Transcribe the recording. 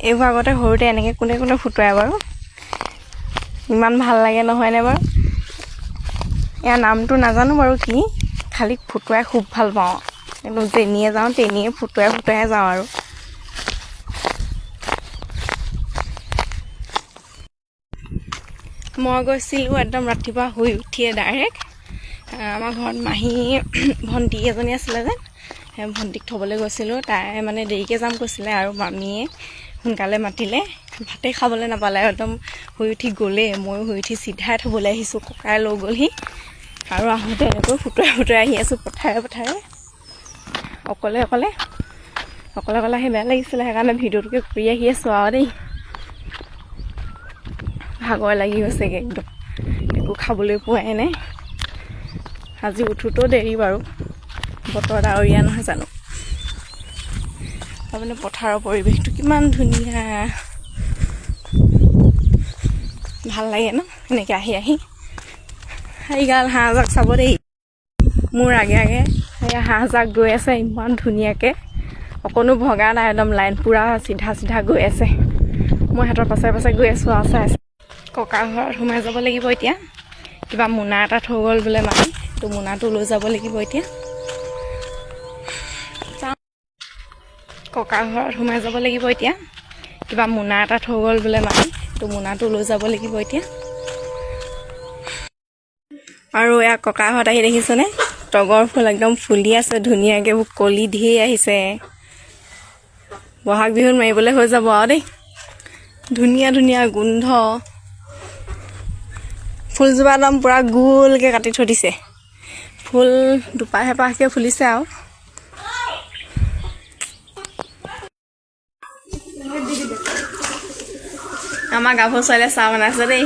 এইবোৰ আগতে সৰুতে এনেকৈ কোনে কোনে ফুটুৱাই বাৰু ইমান ভাল লাগে নহয়নে বাৰু ইয়াৰ নামটো নাজানো বাৰু কি খালি ফুটুৱাই খুব ভাল পাওঁ একদম যেনিয়ে যাওঁ তেনিয়ে ফুটুৱাই যাওঁ আৰু মই গৈছিলোঁ একদম ৰাতিপুৱা শুই উঠিয়ে ডাইৰেক্ট আমাৰ ঘৰত মাহী ভণ্টি এজনী আছিলে যে সেই ভণ্টিক থ'বলৈ গৈছিলোঁ তাই মানে দেৰিকৈ যাম কৈছিলে আৰু মামীয়ে সোনকালে মাতিলে ভাতেই খাবলৈ নাপালে একদম শুই উঠি গ'লেই ময়ো শুই উঠি চিধাই থ'বলৈ আহিছোঁ ককাই লৈ গ'লহি আৰু আহোঁতে এনেকৈ ফুটুৱাই আহি আছোঁ পথাৰে অকলে আহি বেয়া লাগিছিলে সেইকাৰণে ভিডিঅ'টোকে কৰি আহি আছোঁ আৰু দেই ভাগৰ লাগি গৈছেগৈ একদম একো খাবলৈ পোৱাই নাই আজি উঠোঁতেও দেৰি বাৰু বতৰ ডাৱৰীয়া নহয় জানো তাৰমানে পথাৰৰ পৰিৱেশটো কিমান ধুনীয়া ভাল লাগে ন এনেকৈ আহি এইগাল হাঁহজাক চাব দেই মোৰ আগে সেই হাঁহজাক গৈ আছে ইমান ধুনীয়াকৈ অকণো ভগা নাই একদম লাইন পূৰা চিধা গৈ আছে মই সিহঁতৰ পাছে গৈ আছোঁ আৰু চাই ককা ঘৰত সোমাই যাব লাগিব এতিয়া কিবা মোনা এটা থৈ গ'ল বোলে মায়ে তো মোনাটো লৈ যাব লাগিব এতিয়া ককা ঘৰত সোমাই যাব লাগিব এতিয়া কিবা মোনা এটা থৈ গ'ল বোলে মায়ে তো মোনাটো লৈ যাব লাগিব এতিয়া আৰু এয়া ককা ঘৰত আহি দেখিছেনে তগৰ ফুল একদম ফুলি আছে ধুনীয়াকৈ কলি ধেৰ আহিছে বহাগ বিহুত মাৰিবলৈ হৈ যাব আৰু দেই ধুনীয়া গোন্ধ ফুলজোপা একদম পূৰা গোলকৈ কাটি থৈ দিছে ফুল দুপাহ-এপাহকৈ ফুলিছে আৰু আমাৰ গাভৰু ছোৱালীয়ে চাহ বনাইছে দেই